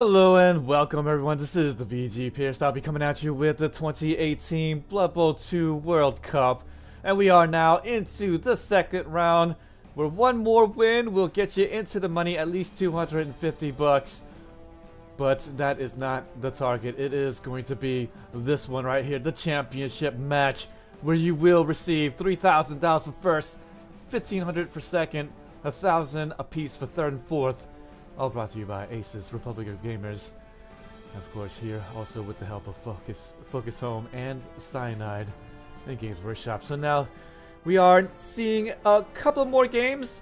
Hello and welcome everyone, this is the VG Pierce. I'll be coming at you with the 2018 Blood Bowl 2 World Cup. And we are now into the second round, where one more win will get you into the money, at least 250 bucks. But that is not the target. It is going to be this one right here, the championship match, where you will receive $3,000 for first, $1,500 for second, $1,000 apiece for third and fourth. All brought to you by Aces, Republic of Gamers. Of course, here also with the help of Focus Home and Cyanide and Games Workshop. So now we are seeing a couple more games,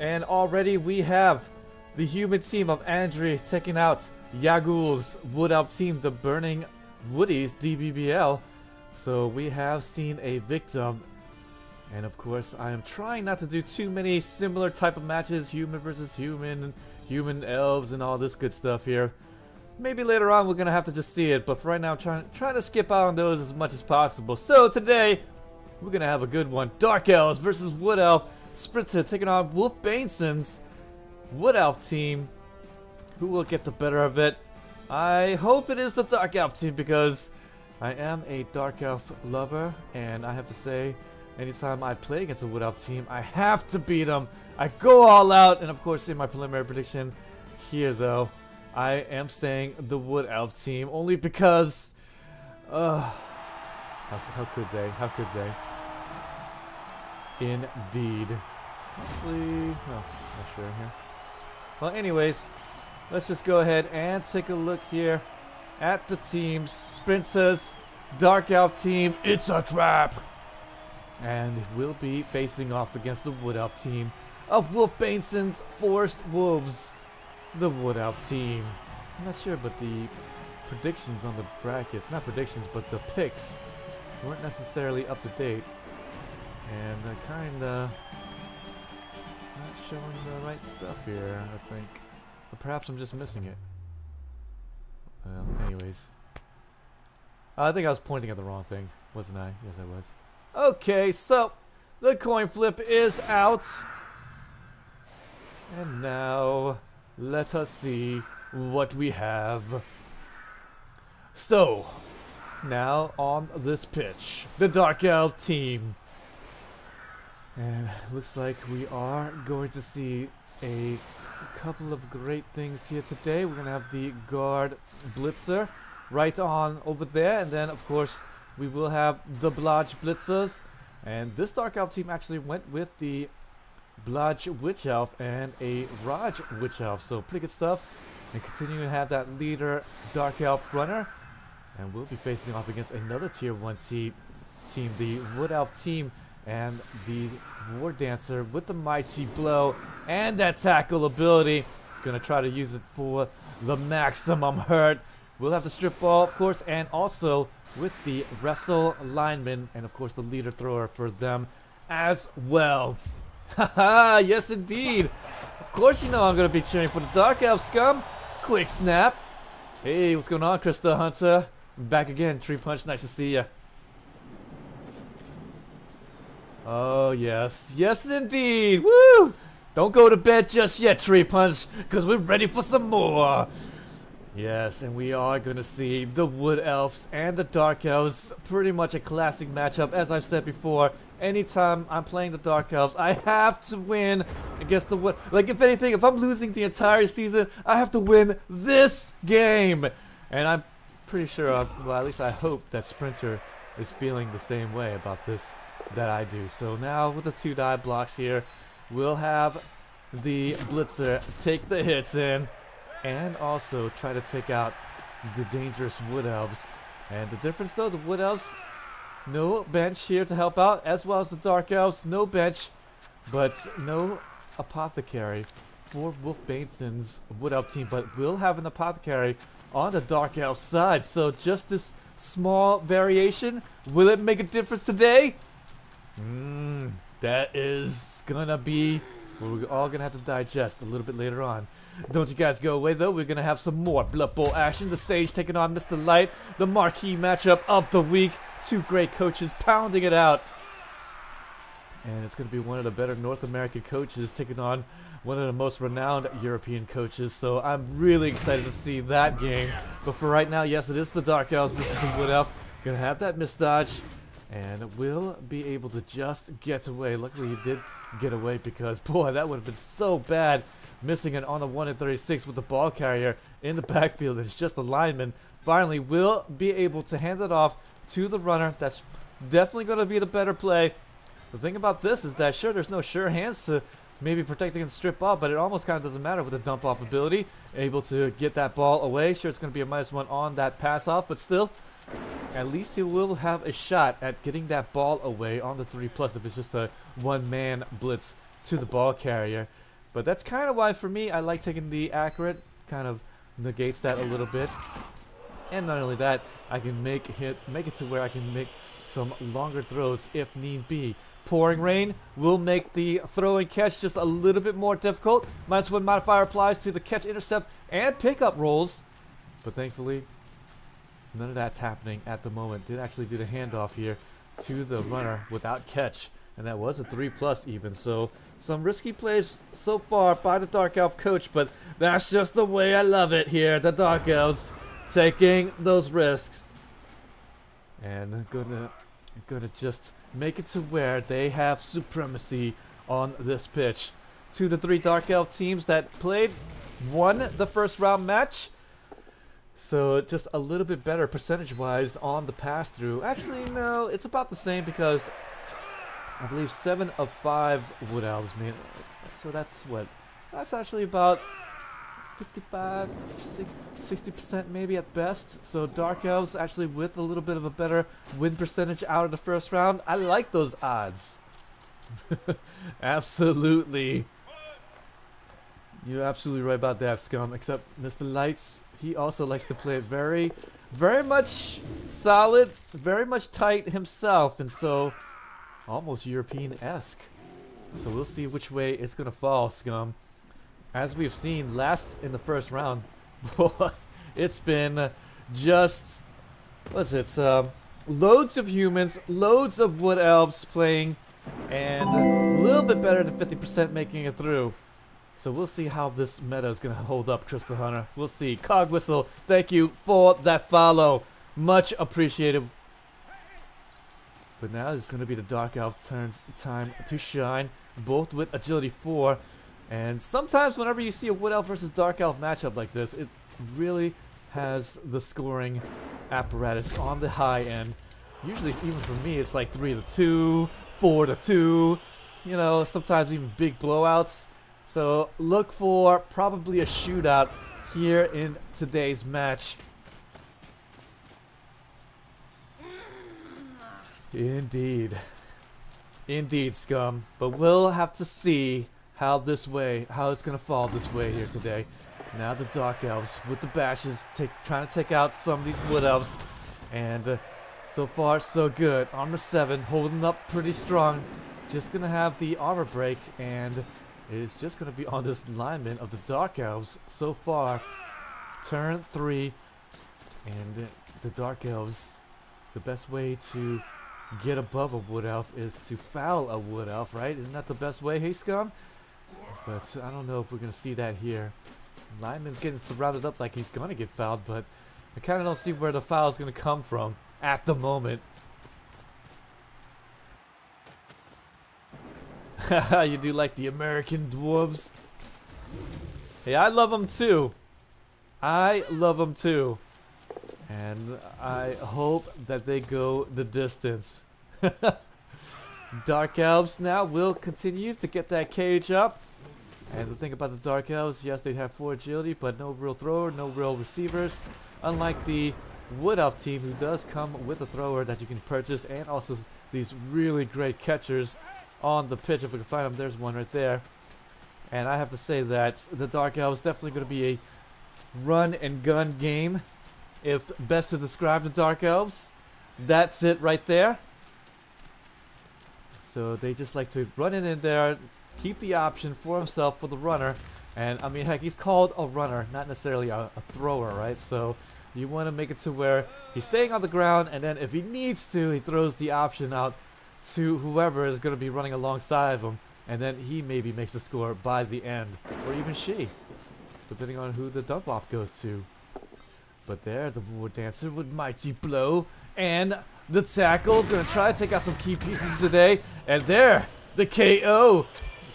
and already we have the human team of Andri taking out Yagul's Wood Elf team, the Burning Woodies DBBL. So we have seen a victim. And of course, I am trying not to do too many similar type of matches, human versus human, human elves, and all this good stuff here. Maybe later on we're gonna have to just see it, but for right now I'm trying to skip out on those as much as possible. So today we're gonna have a good one: Dark Elves versus Wood Elf. Sprinter taking on Wolfbanesons Wood Elf team. Who will get the better of it? I hope it is the Dark Elf team, because I am a Dark Elf lover, and I have to say, anytime I play against a Wood Elf team, I have to beat them. I go all out, and of course in my preliminary prediction here though, I am saying the Wood Elf team, only because, how could they? How could they? Indeed. Actually, no, not sure here. Well, anyways, let's just go ahead and take a look here at the teams. Sprint says, Dark Elf team, it's a trap. And we'll be facing off against the Wood Elf team of Wolfbanesons Forest Wolves, the Wood Elf team. I'm not sure, but the predictions on the brackets, not predictions, but the picks weren't necessarily up to date. And kinda not showing the right stuff here, I think. But perhaps I'm just missing it. Anyways. I think I was pointing at the wrong thing, wasn't I? Yes, I was. Okay, so the coin flip is out. And now let us see what we have. So, now on this pitch, the Dark Elf team. And looks like we are going to see a couple of great things here today. We're going to have the guard blitzer right on over there, and then of course we will have the Blodge Blitzers. And this Dark Elf team actually went with the Blodge Witch Elf and a Raj Witch Elf. So pretty good stuff. And continuing to have that leader Dark Elf runner. And we'll be facing off against another tier 1 team, the Wood Elf team, and the War Dancer with the Mighty Blow and that tackle ability. Gonna try to use it for the maximum hurt. We'll have the strip ball, of course, and also with the wrestle lineman, and of course the leader thrower for them as well. Haha, yes indeed. Of course you know I'm going to be cheering for the Dark Elf scum. Quick snap. Hey, what's going on, Krista Hunter? Back again, Tree Punch, nice to see ya. Oh yes, yes indeed, woo! Don't go to bed just yet, Tree Punch, because we're ready for some more. Yes, and we are going to see the Wood Elves and the Dark Elves. Pretty much a classic matchup. As I've said before, anytime I'm playing the Dark Elves, I have to win against the Wood. Like, if anything, if I'm losing the entire season, I have to win this game. And I'm pretty sure, well, at least I hope that Sprinter is feeling the same way about this that I do. So now with the 2 die blocks here, we'll have the Blitzer take the hits in, and also try to take out the dangerous Wood Elves. And the difference though, the Wood Elves, no bench here to help out, as well as the Dark Elves, no bench, but no apothecary for Wolfbanesons Wood Elf team. But we'll have an apothecary on the Dark Elf side. So just this small variation, will it make a difference today? That is gonna be, well, we're all gonna have to digest a little bit later on. Don't you guys go away though, we're gonna have some more Blood Bowl action. The Sage taking on Mr. Light, the marquee matchup of the week. 2 great coaches pounding it out. And it's going to be one of the better North American coaches taking on one of the most renowned European coaches. So I'm really excited to see that game. But for right now, yes, it is the Dark Elves versus the Wood Elf. Going to have that misdodge. And will be able to just get away. Luckily, he did get away because, boy, that would have been so bad. Missing it on the 1 and 36 with the ball carrier in the backfield. It's just a lineman. Finally, will be able to hand it off to the runner. That's definitely going to be the better play. The thing about this is that, sure, there's no sure hands to maybe protect against strip off, but it almost kind of doesn't matter with the dump off ability. Able to get that ball away. Sure, it's going to be a -1 on that pass off, but still, at least he will have a shot at getting that ball away on the 3+ if it's just a one-man blitz to the ball carrier. But that's kind of why, for me, I like taking the accurate. Kind of negates that a little bit. And not only that, I can make it to where I can make some longer throws if need be. Pouring rain will make the throw and catch just a little bit more difficult. -1 modifier applies to the catch, intercept, and pickup rolls. But thankfully, none of that's happening at the moment. Did actually do the handoff here to the runner without catch. And that was a 3+ even. So some risky plays so far by the Dark Elf coach. But that's just the way I love it here. The Dark Elves taking those risks. And gonna just make it to where they have supremacy on this pitch. To the 3 Dark Elf teams that won the first round match. So just a little bit better percentage-wise on the pass-through. Actually, no, it's about the same because I believe 7 of 5 Wood Elves made. So that's what? That's actually about 55, 60% maybe at best. So Dark Elves actually with a little bit of a better win percentage out of the first round. I like those odds. Absolutely. You're absolutely right about that, Scum. Except Mr. Lights, he also likes to play it very, very much solid, very much tight himself. And so almost European-esque. So we'll see which way it's going to fall, Scum. As we've seen last in the first round, boy, it's been just, what's it, loads of humans, loads of Wood Elves playing, and a little bit better than 50% making it through. So we'll see how this meta is going to hold up, Crystal Hunter. We'll see. Cog Whistle, thank you for that follow. Much appreciated. But now it's going to be the Dark Elf turns time to shine, both with Agility 4. And sometimes whenever you see a Wood Elf versus Dark Elf matchup like this, it really has the scoring apparatus on the high end. Usually, even for me, it's like 3-2, 4-2, you know, sometimes even big blowouts. So look for probably a shootout here in today's match. Indeed. Indeed, Scum. But we'll have to see how it's going to fall this way here today. Now the Dark Elves with the bashes trying to take out some of these Wood Elves. And so far, so good. Armor 7 holding up pretty strong. Just going to have the armor break, and it's just going to be on this lineman of the Dark Elves so far. Turn 3. And the Dark Elves, the best way to get above a Wood Elf is to foul a Wood Elf, right? Isn't that the best way, hey Scum? But I don't know if we're going to see that here. Lineman's getting surrounded up like he's going to get fouled, but I kind of don't see where the foul is going to come from at the moment. You do like the American dwarves? Hey, I love them too. I love them too. And I hope that they go the distance. Dark Elves now will continue to get that cage up. And the thing about the Dark Elves, yes, they have 4 agility, but no real thrower, no real receivers. Unlike the Wood Elf team, who does come with a thrower that you can purchase, and also these really great catchers on the pitch. If we can find them, there's one right there. And I have to say that the Dark Elves definitely going to be a run and gun game. If best to describe the Dark Elves, that's it right there. So they just like to run in there, keep the option for himself for the runner. And I mean, heck, he's called a runner, not necessarily a thrower, right? So you want to make it to where he's staying on the ground, and then if he needs to, he throws the option out to whoever is going to be running alongside of him, and then he maybe makes a score by the end, or even she, depending on who the dump off goes to. But there, the War Dancer with Mighty Blow, and the tackle, gonna try to take out some key pieces today, and there, the KO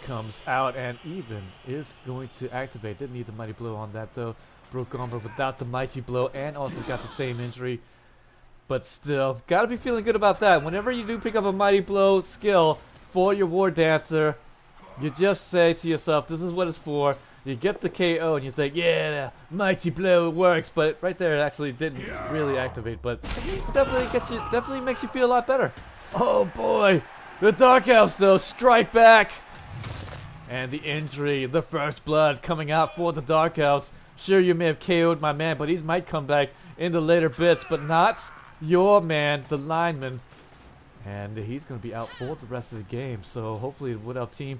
comes out and even is going to activate. Didn't need the Mighty Blow on that though. Broke armor without the Mighty Blow and also got the same injury. But still, gotta be feeling good about that. Whenever you do pick up a Mighty Blow skill for your War Dancer, you just say to yourself, this is what it's for. You get the KO and you think, yeah, Mighty Blow works. But right there, it actually didn't really activate. But it definitely makes you feel a lot better. Oh boy, the Dark Elves though strike back. And the injury, the first blood coming out for the Dark Elves. Sure, you may have KO'd my man, but he might come back in the later bits, but not your man, the lineman. And he's going to be out for the rest of the game. So hopefully the Wood Elf team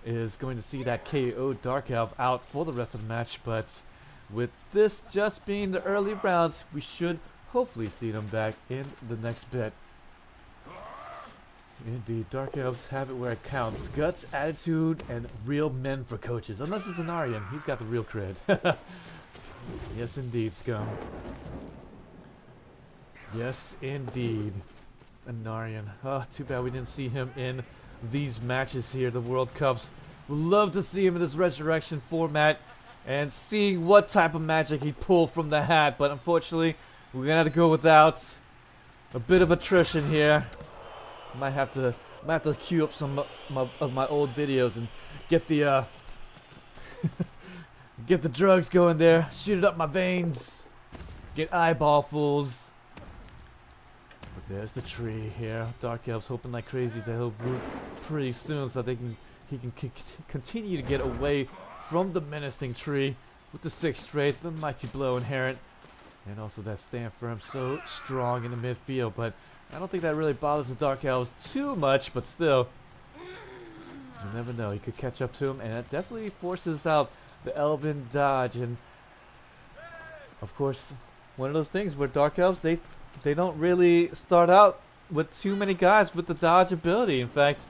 is going to see that KO Dark Elf out for the rest of the match. But with this just being the early rounds, we should hopefully see them back in the next bit. Indeed, Dark Elves have it where it counts. Guts, attitude, and real men for coaches. Unless it's an Aryan, he's got the real cred. Yes, indeed, Scum. Yes, indeed. Anarian. Oh, too bad we didn't see him in these matches here, the World Cups. Would love to see him in this Resurrection format and seeing what type of magic he'd pull from the hat. But unfortunately, we're going to have to go without a bit of attrition here. Might have to queue up some of my old videos and get the get the drugs going there. Shoot it up my veins. Get eyeball fulls. But there's the tree here. Dark Elves hoping like crazy that he'll root pretty soon so he can continue to get away from the menacing tree with the 6th straight, the Mighty Blow inherent, and also that stand firm so strong in the midfield. But I don't think that really bothers the Dark Elves too much, but still, you never know. He could catch up to him, and that definitely forces out the Elven dodge. And of course, one of those things where Dark Elves, they don't really start out with too many guys with the dodge ability. In fact,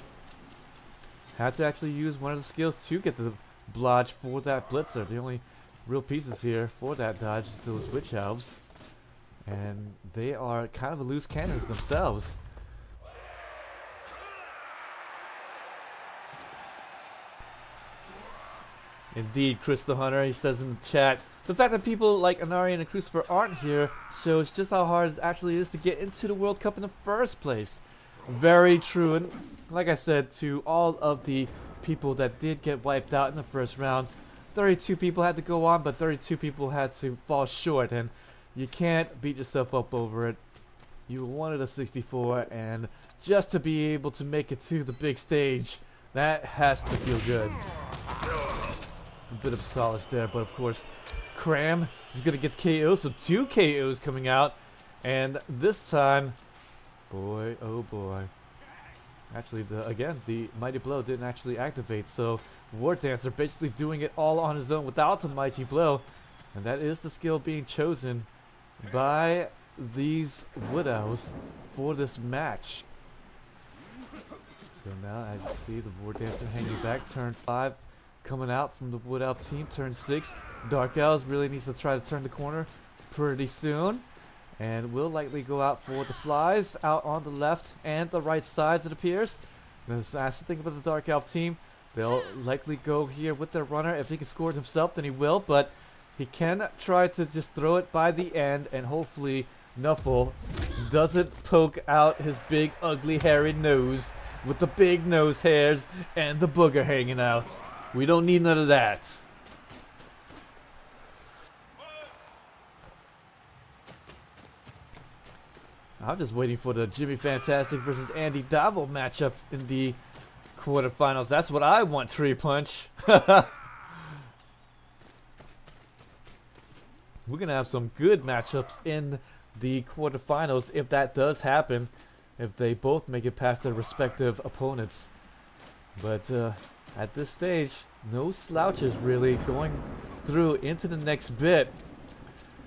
had to actually use one of the skills to get the blodge for that blitzer. The only real pieces here for that dodge is those Witch Elves. And they are kind of a loose cannons themselves. Indeed, Chris the Hunter, he says in the chat, the fact that people like Anarian and Crucifer aren't here shows just how hard it actually is to get into the World Cup in the first place. Very true, and like I said, to all of the people that did get wiped out in the first round, 32 people had to go on, but 32 people had to fall short, and you can't beat yourself up over it. You wanted a 64, and just to be able to make it to the big stage, that has to feel good. A bit of solace there, but of course, Cram is going to get KO, so 2 KOs coming out, and this time, boy, oh boy. Actually, again, the Mighty Blow didn't actually activate, so War Dancer basically doing it all on his own without the Mighty Blow, and that is the skill being chosen by these Wood Elves for this match. So now, as you see, the War Dancer hanging back, turn 5 coming out from the Wood Elf team, turn 6. Dark Elves really needs to try to turn the corner pretty soon, and will likely go out for the flies out on the left and the right sides, it appears. That's the thing about the Dark Elf team. They'll likely go here with their runner. If he can score it himself, then he will, but he can try to just throw it by the end, and hopefully Nuffle doesn't poke out his big, ugly, hairy nose with the big nose hairs and the booger hanging out. We don't need none of that. I'm just waiting for the Jimmy Fantastic versus Andy Davo matchup in the quarterfinals. That's what I want, Tree Punch. We're going to have some good matchups in the quarterfinals if that does happen, if they both make it past their respective opponents. But at this stage, no slouches really going through into the next bit.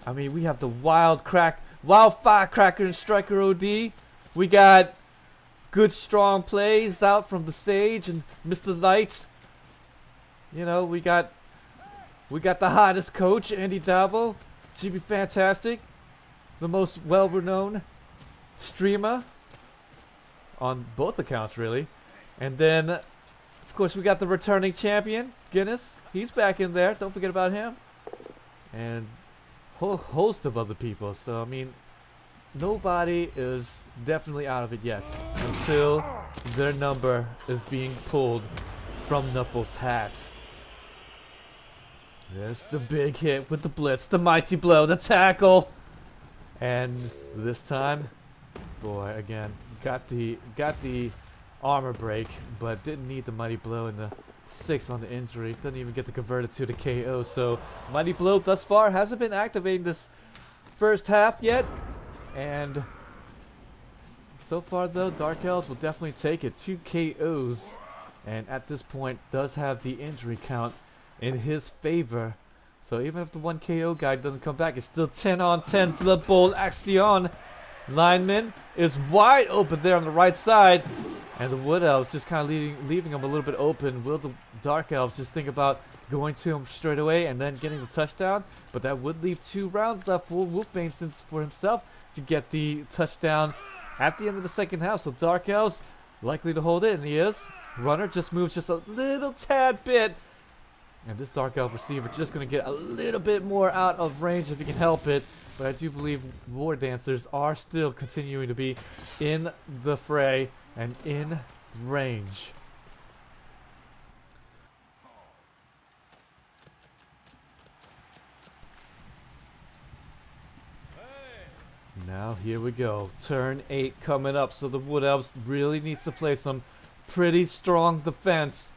I mean, we have the Wild Firecracker and Striker OD. We got good strong plays out from the Sage and Mr. Light. You know, we got the hottest coach, Andy Dabo, GB Fantastic, the most well-renowned streamer on both accounts, really. And then, of course, we got the returning champion, Guinness. He's back in there. Don't forget about him. And a whole host of other people. So, I mean, nobody is definitely out of it yet until their number is being pulled from Nuffle's hat. There's the big hit with the blitz, the mighty blow, the tackle. And this time, boy, again, got the armor break, but didn't need the mighty blow in the 6 on the injury. Doesn't even get to convert it to the KO. So mighty blow thus far hasn't been activating this first half yet. And so far though, Dark Elves will definitely take it. 2 KOs, and at this point does have the injury count in his favor. So even if the 1 KO guy doesn't come back, it's still 10 on 10 Blood Bowl action. Lineman is wide open there on the right side, and the Wood Elves just kind of leaving him a little bit open. Will the Dark Elves just think about going to him straight away and then getting the touchdown? But that would leave 2 rounds left for Wolfbanesons for himself to get the touchdown at the end of the second half. So Dark Elves likely to hold it, and he is. Runner just moves just a little tad bit. And this Dark Elf receiver just going to get a little bit more out of range if he can help it. But I do believe War Dancers are still continuing to be in the fray and in range. Now here we go. Turn 8 coming up. So the Wood Elves really needs to play some pretty strong defense.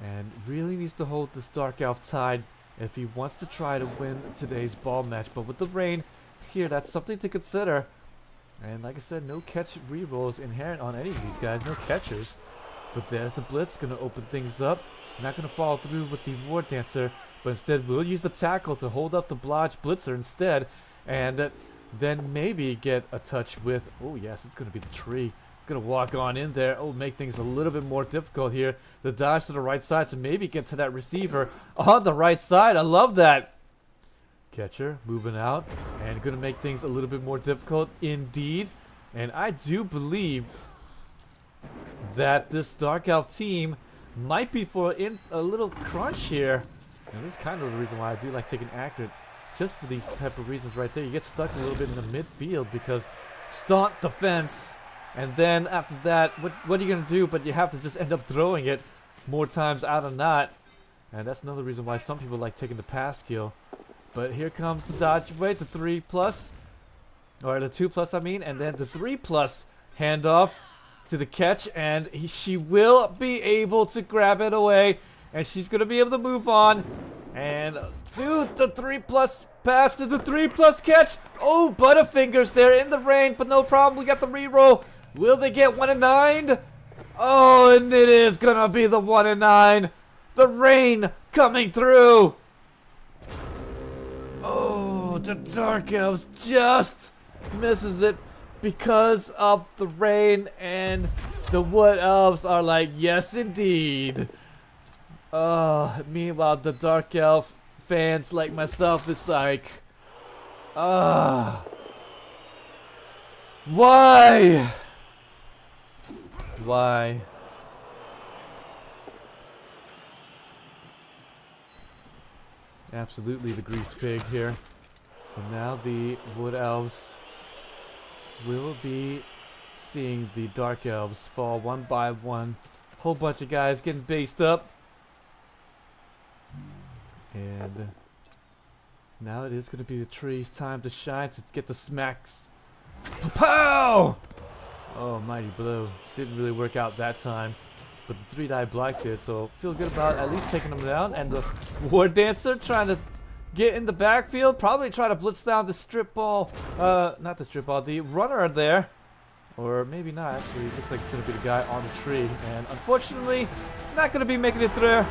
And really needs to hold this Dark Elf tied if he wants to try to win today's ball match. But with the rain here, that's something to consider. And like I said, no catch rerolls inherent on any of these guys. No catchers. But there's the blitz. Going to open things up. Not going to follow through with the War Dancer. But instead, we'll use the tackle to hold up the Blodge Blitzer instead. And then maybe get a touch with... Oh, yes, it's going to be the tree. Gonna walk on in there. Oh, make things a little bit more difficult here. The dodge to the right side to maybe get to that receiver on the right side. I love that. Catcher moving out and gonna make things a little bit more difficult indeed. And I do believe that this Dark Elf team might be in a little crunch here. And this is kind of the reason why I do like taking accurate. Just for these type of reasons right there. You get stuck a little bit in the midfield because staunch defense. And then after that, what are you going to do? But you have to just end up throwing it more times out of not. And that's another reason why some people like taking the pass skill. But here comes the dodge away, the 3+. Or the 2+, I mean. And then the 3+ handoff to the catch. And she will be able to grab it away. And she's going to be able to move on. And do the 3+ pass to the 3+ catch. Oh, Butterfingers there in the rain. But no problem, we got the reroll. Will they get 1 and 9? Oh, and it is gonna be the 1 and 9. The rain coming through. Oh, the Dark Elves just misses it because of the rain, and the Wood Elves are like, yes, indeed. Meanwhile, the Dark Elf fans like myself is like, why? Why? Absolutely the greased pig here. So now the Wood Elves will be seeing the Dark Elves fall one by one. Whole bunch of guys getting based up. And now it is going to be the tree's time to shine to get the smacks. Pow! Oh, mighty blow. Didn't really work out that time. But the 3-die block did, so feel good about at least taking them down. And the War Dancer trying to get in the backfield. Probably try to blitz down the strip ball. Not the strip ball, the runner there. Or maybe not, actually. It looks like it's going to be the guy on the tree. And unfortunately, not going to be making it through.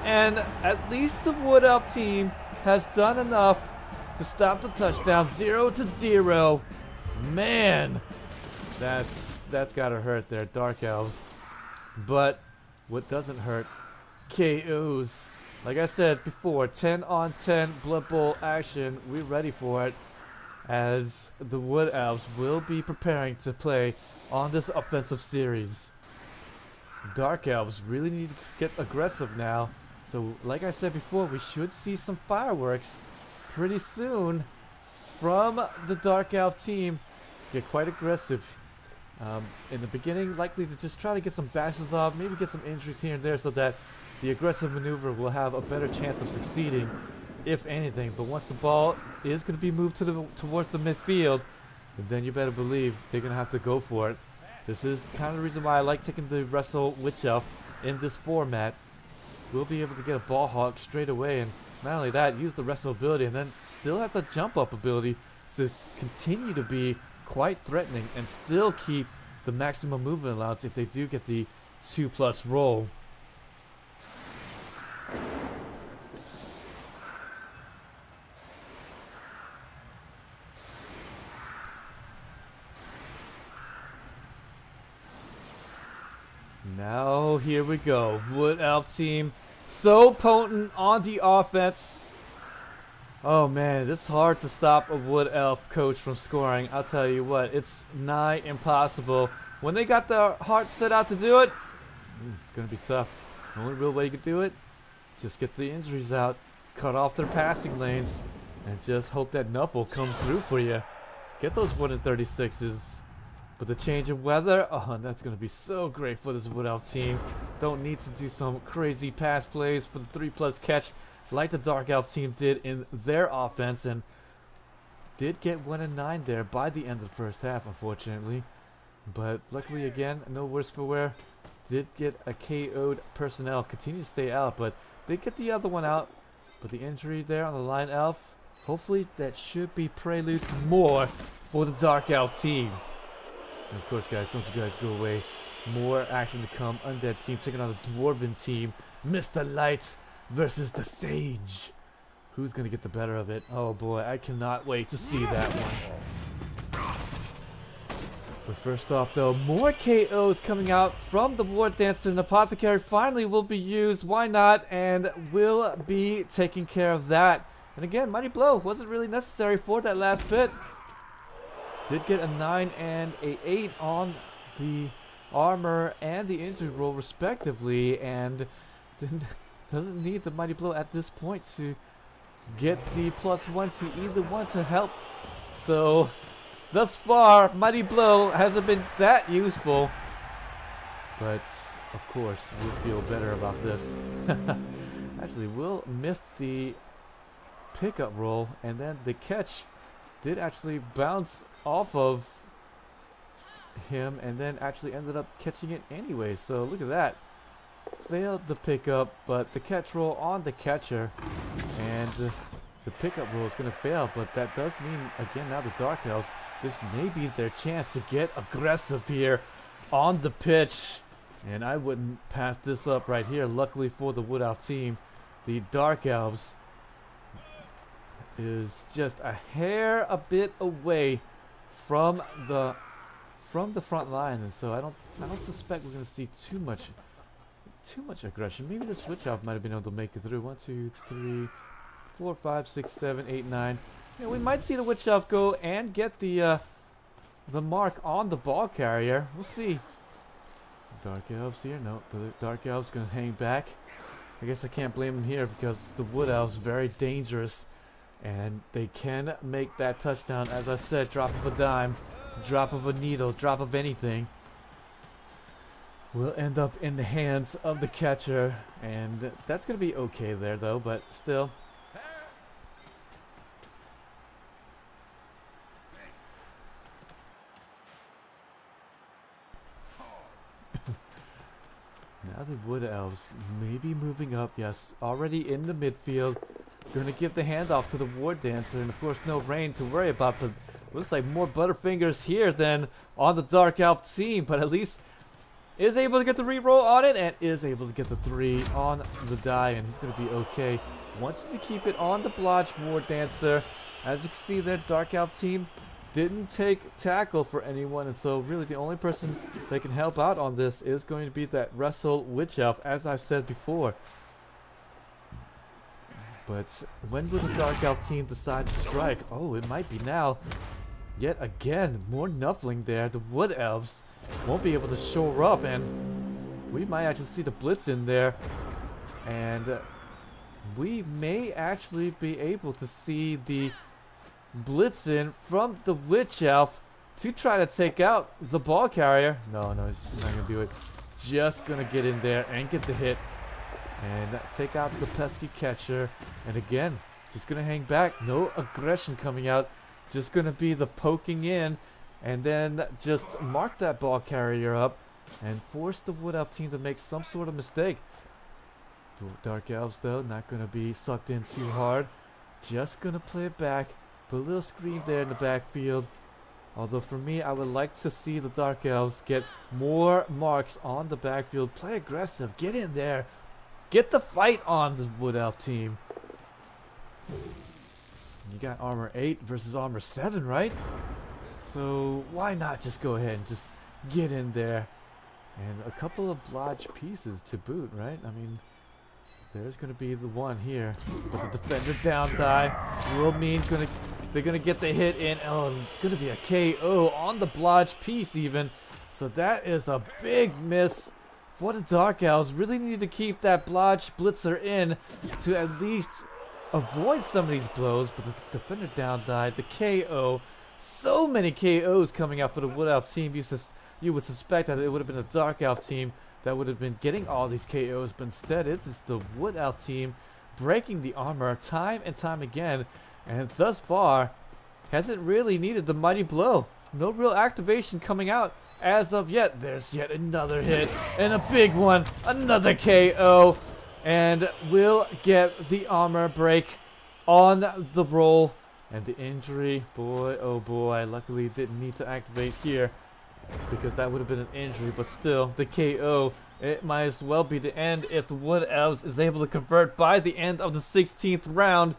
And at least the Wood Elf team has done enough to stop the touchdown. 0-0. Man. That's gotta hurt there, Dark Elves. But what doesn't hurt? KOs. Like I said before, 10 on 10 Blood Bowl action. We're ready for it, as the Wood Elves will be preparing to play on this offensive series. Dark Elves really need to get aggressive now. So like I said before, we should see some fireworks pretty soon from the Dark Elf team. Get quite aggressive. In the beginning, likely to just try to get some bashes off, maybe get some injuries here and there so that the aggressive maneuver will have a better chance of succeeding, if anything. But once the ball is going to be moved towards the midfield, then you better believe they're going to have to go for it. This is kind of the reason why I like taking the Wrestle Witch Elf in this format. We'll be able to get a ball hawk straight away, and not only that, use the wrestle ability, and then still have the jump up ability to continue to be quite threatening and still keep the maximum movement allowance if they do get the 2+ roll. Now here we go. Wood Elf team so potent on the offense. Oh man, it's hard to stop a Wood Elf coach from scoring. I'll tell you what, it's nigh impossible. When they got their heart set out to do it, gonna be tough. The only real way you can do it, just get the injuries out, cut off their passing lanes, and just hope that Nuffle comes through for you. Get those 1-in-36s. But the change of weather, oh, that's going to be so great for this Wood Elf team. Don't need to do some crazy pass plays for the 3+ catch like the Dark Elf team did in their offense, and did get 1-9 there by the end of the first half, unfortunately. But luckily, again, no worse for wear. Did get a KO'd personnel, continue to stay out, but did get the other one out. But the injury there on the Lion Elf, hopefully that should be prelude to more for the Dark Elf team. And of course, guys, don't you guys go away. More action to come. Undead team taking on the Dwarven team. Mr. Light versus the Sage. Who's going to get the better of it? Oh boy, I cannot wait to see that one. But first off, though, more KOs coming out from the War Dancer, and Apothecary finally will be used. Why not? And will be taking care of that. And again, Mighty Blow wasn't really necessary for that last bit. Did get a 9 and a 8 on the armor and the injury roll respectively, and doesn't need the Mighty Blow at this point to get the +1 to either one to help. So thus far, Mighty Blow hasn't been that useful, but of course we'll feel better about this. Actually, we'll miss the pickup roll, and then the catch did actually bounce off of him and then actually ended up catching it anyway. So look at that. Failed the pickup, but the catch roll on the catcher, and the pickup roll is going to fail. But that does mean, again, now the Dark Elves, this may be their chance to get aggressive here on the pitch. And I wouldn't pass this up right here. Luckily for the Wood Elf team, the Dark Elves is just a bit away from the front line, and so I don't suspect we're going to see too much aggression. Maybe the Switch Elf might have been able to make it through. 1, 2, 3, 4, 5, 6, 7, 8, 9. Yeah, we might see the Witch Elf go and get the mark on the ball carrier. We'll see. Dark Elves here. No, the Dark Elves going to hang back. I guess I can't blame him here because the Wood Elves very dangerous. And they can make that touchdown, as I said, drop of a dime, drop of a needle, drop of anything will end up in the hands of the catcher. And that's going to be okay there, though, but still. Now the Wood Elves may be moving up, yes, already in the midfield. Going to give the handoff to the War Dancer, and of course no rain to worry about, but looks like more Butterfingers here than on the Dark Elf team, but at least is able to get the reroll on it and is able to get the 3 on the die, and he's going to be okay. Wants to keep it on the Blotch War Dancer. As you can see there, Dark Elf team didn't take tackle for anyone, and so really the only person that can help out on this is going to be that Wrestle Witch Elf, as I've said before. But when will the Dark Elf team decide to strike? Oh, it might be now. Yet again, more Nuffling there. The Wood Elves won't be able to shore up, and we might actually see the Blitz in there. And we may actually be able to see the Blitz in from the Witch Elf to try to take out the ball carrier. No, he's not going to do it. Just going to get in there and get the hit. And take out the pesky catcher. And again, just going to hang back. No aggression coming out. Just going to be the poking in. And then just mark that ball carrier up. And force the Wood Elf team to make some sort of mistake. The Dark Elves, though, not going to be sucked in too hard. Just going to play it back. Put a little screen there in the backfield. Although for me, I would like to see the Dark Elves get more marks on the backfield. Play aggressive. Get in there. Get the fight on the Wood Elf team. You got armor 8 versus armor 7, right? So why not just go ahead and just get in there. And a couple of blodge pieces to boot, right? I mean, there's going to be the one here. But the defender down die will mean they're going to get the hit in. Oh, it's going to be a KO on the blodge piece even. So that is a big miss for the Dark Elves. Really need to keep that blodge blitzer in to at least avoid some of these blows. But the defender down died. The KO. So many KOs coming out for the Wood Elf team. You would suspect that it would have been a Dark Elf team that would have been getting all these KOs. But instead, it is the Wood Elf team breaking the armor time and time again. And thus far, hasn't really needed the mighty blow. No real activation coming out as of yet. There's yet another hit and a big one. Another KO. And we'll get the armor break on the roll. And the injury, boy, oh boy. Luckily, didn't need to activate here because that would have been an injury. But still, the KO, it might as well be the end if the Wood Elves is able to convert by the end of the 16th round.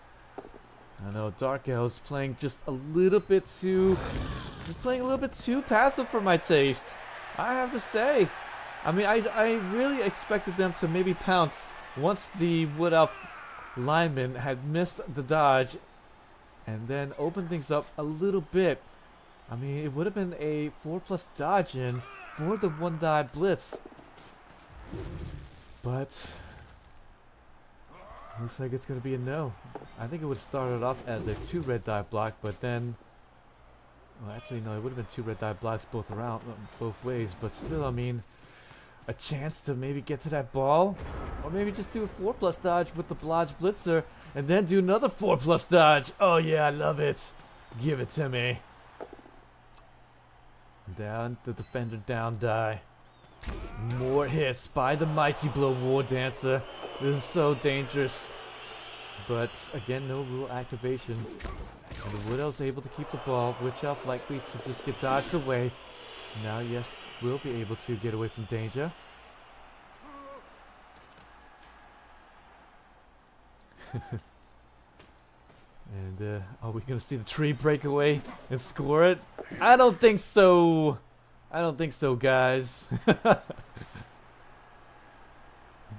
I know Dark Elves playing just a little bit too passive for my taste, I have to say. I mean, I really expected them to maybe pounce once the Wood Elf lineman had missed the dodge and then open things up a little bit. I mean, it would have been a 4+ dodge in for the 1-die blitz. But looks like it's going to be a no. I think it would have started off as a 2 red die block, but then, well, actually no, it would have been 2 red die blocks both ways. But still, I mean, a chance to maybe get to that ball, or maybe just do a 4+ dodge with the blodge blitzer, and then do another 4+ dodge. Oh yeah, I love it. Give it to me. Down the defender down die. More hits by the mighty blow war dancer. This is so dangerous. But again, no rule activation. And the Wood Elf's able to keep the ball. Witch Elf likely to just get dodged away. Now, yes, we'll be able to get away from danger. And are we gonna see the tree break away and score it? I don't think so. I don't think so, guys.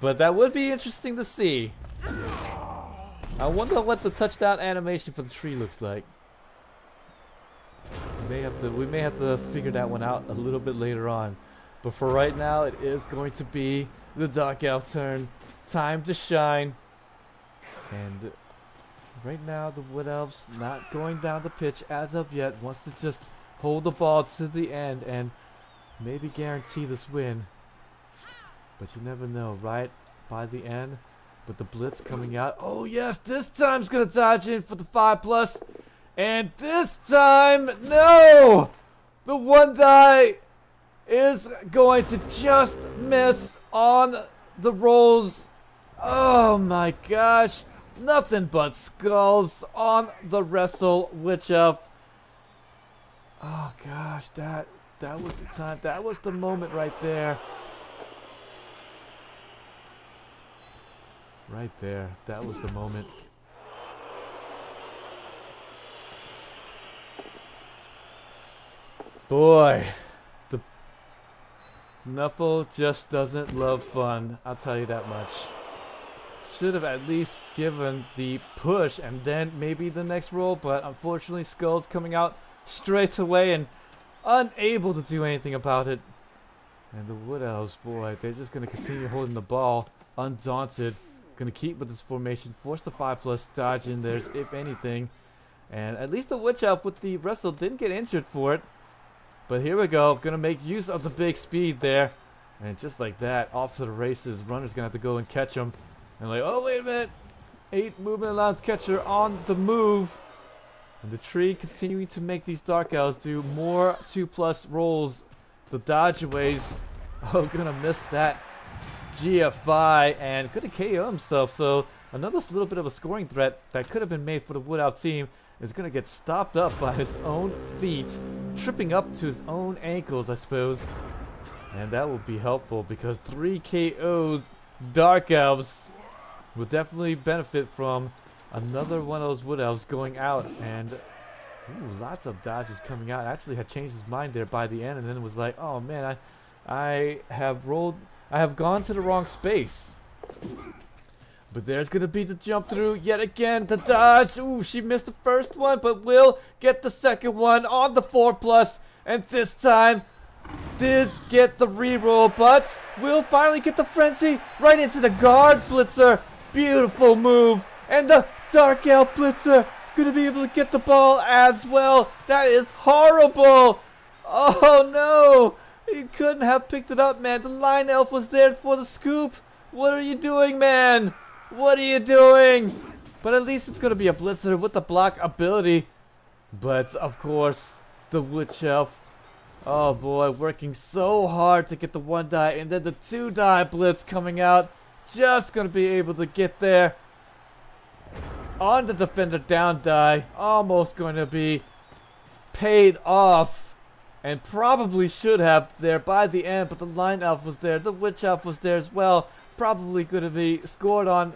But that would be interesting to see. I wonder what the touchdown animation for the tree looks like. We may have to figure that one out a little bit later on. But for right now, it is going to be the Dark Elf turn. Time to shine. And right now, the Wood Elves not going down the pitch as of yet. Wants to just hold the ball to the end and maybe guarantee this win. But you never know, right? By the end. But the blitz coming out. Oh yes, this time's gonna dodge in for the 5+. And this time, no! The 1-die is going to just miss on the rolls. Oh my gosh. Nothing but skulls on the Wrestle Witch Elf. Oh gosh, that was the time. That was the moment right there. Right there. That was the moment. Boy, the Nuffle just doesn't love fun. I'll tell you that much. Should have at least given the push and then maybe the next roll, but unfortunately Skull's coming out straight away and unable to do anything about it. And the Wood Elves, boy, they're just going to continue holding the ball, undaunted. Going to keep with this formation, force the 5+ dodge in there if anything. And at least the Witch Elf with the wrestle didn't get injured for it. But here we go, going to make use of the big speed there. And just like that, off to the races. Runner's going to have to go and catch him. And like, oh, wait a minute. 8 movement allowance catcher on the move. And the tree continuing to make these Dark Elves do more 2+ rolls. The dodgeaways. Oh, gonna miss that GFI and gonna KO himself. So another little bit of a scoring threat that could have been made for the Wood Elf team is gonna get stopped up by his own feet, tripping up to his own ankles, I suppose. And that will be helpful because 3 KO Dark Elves will definitely benefit from another one of those Wood Elves going out. And ooh, lots of dodges coming out. Actually had changed his mind there by the end and then was like, oh man, I have gone to the wrong space. But there's gonna be the jump through yet again, the dodge. Ooh, she missed the first one, but will get the second one on the 4+, and this time did get the reroll, but will finally get the frenzy right into the guard blitzer. Beautiful move, and the Dark Elf blitzer gonna be able to get the ball as well. That is horrible. Oh no, you couldn't have picked it up, man. The Line Elf was there for the scoop. What are you doing, man? What are you doing? But at least it's gonna be a blitzer with the block ability. But of course, the Witch Elf, oh boy, working so hard to get the 1 die, and then the 2 die blitz coming out. Just gonna be able to get there on the defender down die. Almost going to be paid off, and probably should have there by the end, but the Line Elf was there, the Witch Elf was there as well. Probably going to be scored on,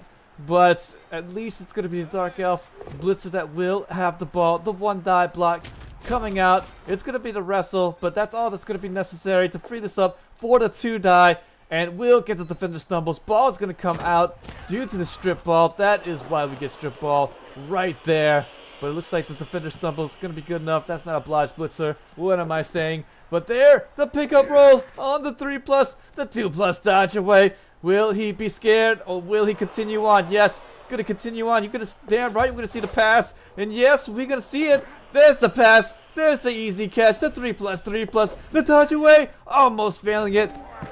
but at least it's going to be the Dark Elf blitzer that will have the ball. The 1 die block coming out. It's going to be the wrestle, but that's all that's going to be necessary to free this up for the 2 die. And we'll get the defender stumbles. Ball is going to come out due to the strip ball. That is why we get strip ball right there. But it looks like the defender stumble is going to be good enough. That's not a obliged blitzer. What am I saying? But there, the pickup roll on the 3+, the 2+ dodge away. Will he be scared or will he continue on? Yes, going to continue on. You're going to stand right. We're going to see the pass. And yes, we're going to see it. There's the pass. There's the easy catch. The 3+, the dodge away. Almost failing it.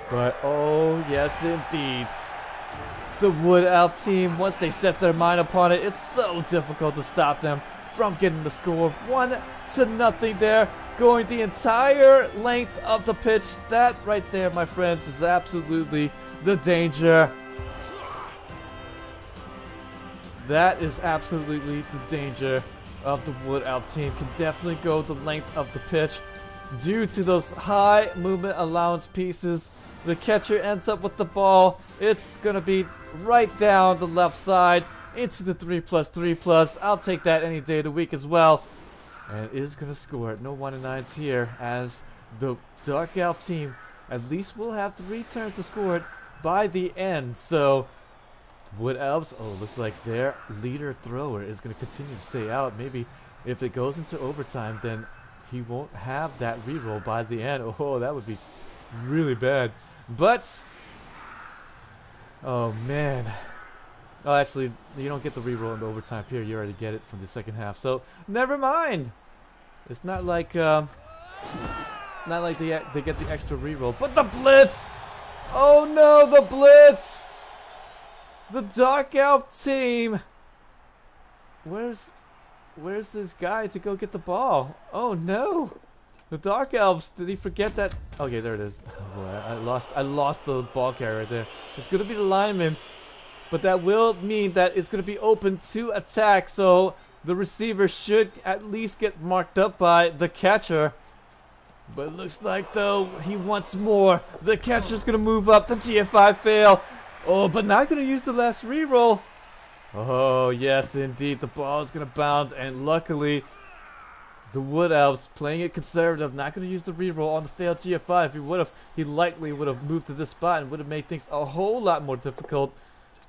But oh yes indeed, the Wood Elf team, once they set their mind upon it, it's so difficult to stop them from getting the score. 1-0 there, going the entire length of the pitch. That right there, my friends, is absolutely the danger. That is absolutely the danger of the Wood Elf team. Can definitely go the length of the pitch due to those high movement allowance pieces. The catcher ends up with the ball. It's gonna be right down the left side into the 3+. I'll take that any day of the week as well. And it is gonna score. No 1-9s here, as the Dark Elf team at least will have 3 turns to score it by the end. So Wood Elves, oh, looks like their leader thrower is gonna continue to stay out. Maybe if it goes into overtime, then he won't have that reroll by the end. Oh, that would be really bad. But oh man. Oh, actually, you don't get the reroll in the overtime period. You already get it from the second half. So never mind. It's not like they get the extra reroll. But the blitz! Oh no, the blitz! The Dark Elf team. Where's this guy to go get the ball? Oh no! The Dark Elves, did he forget that? Okay, there it is. Oh boy, I lost the ball carrier right there. It's gonna be the lineman, but that will mean that it's gonna be open to attack, so the receiver should at least get marked up by the catcher. But it looks like though he wants more. The catcher's gonna move up. The GFI fail. Oh, but not gonna use the last reroll. Oh yes, indeed, the ball is gonna bounce, and luckily The Wood Elves playing it conservative, not going to use the reroll on the failed GFI. If he would have, he likely would have moved to this spot and would have made things a whole lot more difficult.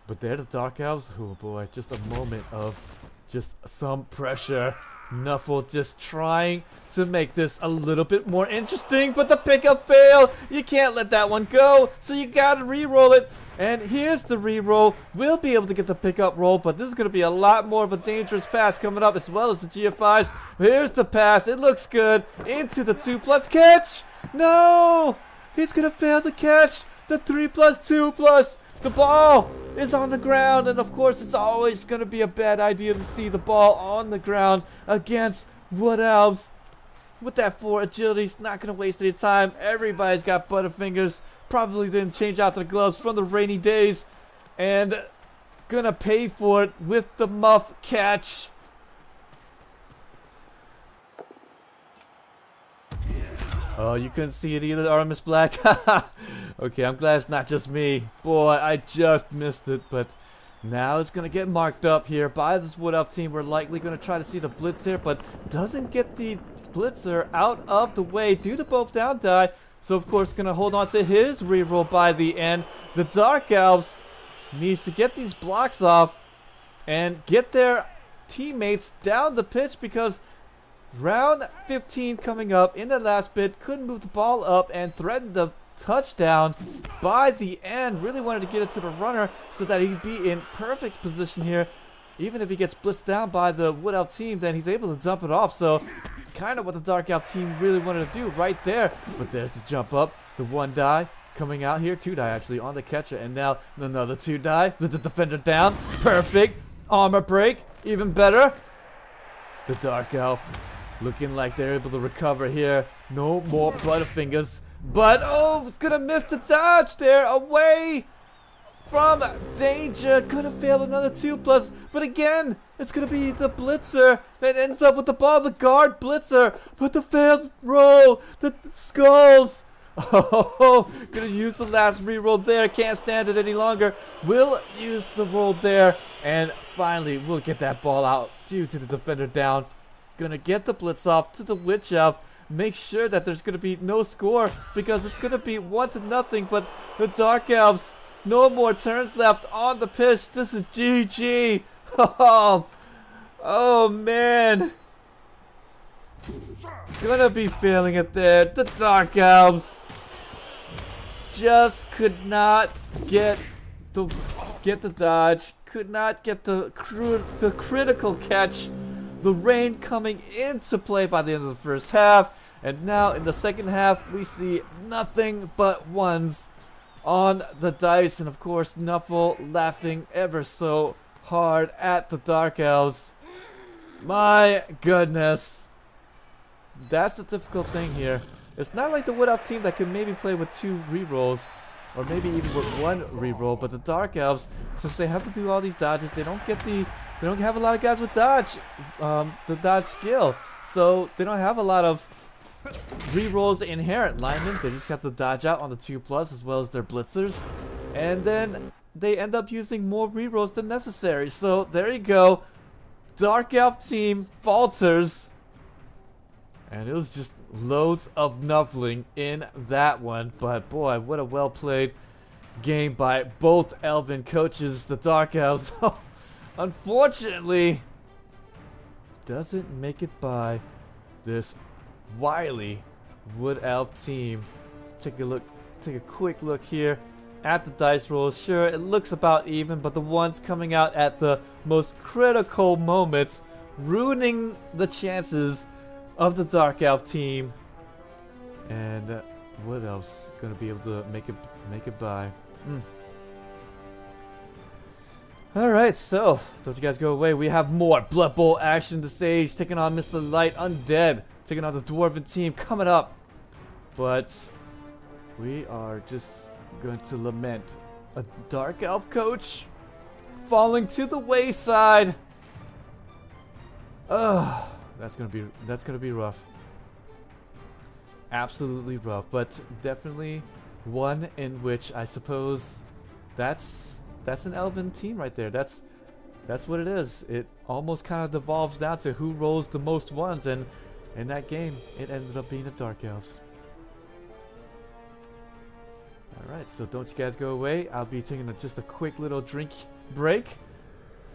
But there the Dark Elves, oh boy, just a moment of just some pressure. Nuffle just trying to make this a little bit more interesting, but the pickup fail. You can't let that one go, so you gotta re-roll it. And here's the re-roll. We'll be able to get the pickup roll, but this is gonna be a lot more of a dangerous pass coming up, as well as the GFIs. Here's the pass. It looks good. Into the 2+ catch. No! He's gonna fail the catch. The 3+, 2+. The ball is on the ground, and of course it's always going to be a bad idea to see the ball on the ground against Wood Elves. With that 4 agility, it's not going to waste any time. Everybody's got butterfingers. Probably didn't change out their gloves from the rainy days. And gonna pay for it with the muff catch. Oh, you couldn't see it either, Artemis Black? Okay, I'm glad it's not just me. Boy, I just missed it, but now it's going to get marked up here by this Wood Elf team. We're likely going to try to see the blitz here, but doesn't get the blitzer out of the way due to both down die. So, of course, going to hold on to his reroll by the end. The Dark Elves needs to get these blocks off and get their teammates down the pitch, because round 15 coming up in the last bit, couldn't move the ball up and threatened the touchdown by the end. Really wanted to get it to the runner so that he'd be in perfect position here. Even if he gets blitzed down by the Wood Elf team, then he's able to dump it off. So kind of what the Dark Elf team really wanted to do right there. But there's the jump up, the 1 die coming out here, 2 die actually on the catcher, and now another 2 die with the defender down. Perfect armor break, even better. The Dark Elf looking like they're able to recover here. No more Butterfingers. But, oh, it's going to miss the dodge there. Away from danger. Going to fail another 2+. But again, it's going to be the blitzer that ends up with the ball. The guard blitzer. But the failed roll. The skulls. Oh, going to use the last reroll there. Can't stand it any longer. Will use the roll there. And finally, we'll get that ball out due to the defender down. Gonna get the blitz off to the Witch Elf. Make sure that there's gonna be no score, because it's gonna be 1-0. But the Dark Elves, no more turns left on the pitch. This is GG. Oh man. Gonna be failing it there. The Dark Elves just could not get the dodge. Could not get the critical catch. The rain coming into play by the end of the first half. And now in the second half, we see nothing but ones on the dice. And of course, Nuffle laughing ever so hard at the Dark Elves. My goodness. That's the difficult thing here. It's not like the Wood Elf team that could maybe play with 2 rerolls, or maybe even with 1 reroll. But the Dark Elves, since they have to do all these dodges, they don't have a lot of guys with dodge, the dodge skill. So they don't have a lot of rerolls inherent linemen. They just got the dodge out on the 2+, as well as their blitzers. And then they end up using more rerolls than necessary. So there you go. Dark Elf team falters. And it was just loads of nuffling in that one. But boy, what a well played game by both Elven coaches. The Dark Elves, unfortunately, doesn't make it by this wily Wood Elf team. Take a quick look here at the dice rolls. Sure, it looks about even, but the ones coming out at the most critical moments, ruining the chances of the Dark Elf team. And what else gonna be able to make it by? Alright, so don't you guys go away. We have more Blood Bowl action. The Sage taking on Mr. Light Undead, taking on the Dwarven team coming up. But we are just going to lament a Dark Elf coach falling to the wayside. Ugh. That's gonna be rough. Absolutely rough, but definitely one in which I suppose that's an Elven team right there. That's what it is. It almost kind of devolves down to who rolls the most ones, and In that game, it ended up being the Dark Elves. Alright, so don't you guys go away. I'll be taking just a quick little drink break,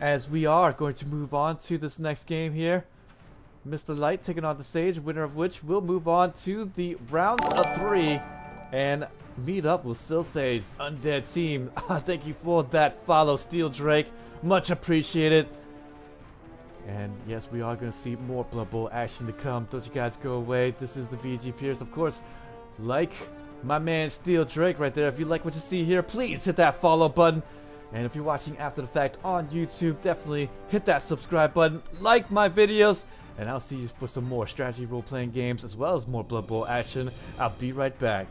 as we are going to move on to this next game here. Mr. Light taking on the Sage, winner of which will move on to the round of 3 and meet up with Silsei's undead team. Thank you for that follow, Steel Drake. Much appreciated. And yes, we are going to see more Blood Bowl action to come. Don't you guys go away. This is the VG Pierce. Of course, like my man Steel Drake right there. If you like what you see here, please hit that follow button. And if you're watching after the fact on YouTube, definitely hit that subscribe button. Like my videos. And I'll see you for some more strategy role-playing games as well as more Blood Bowl action. I'll be right back.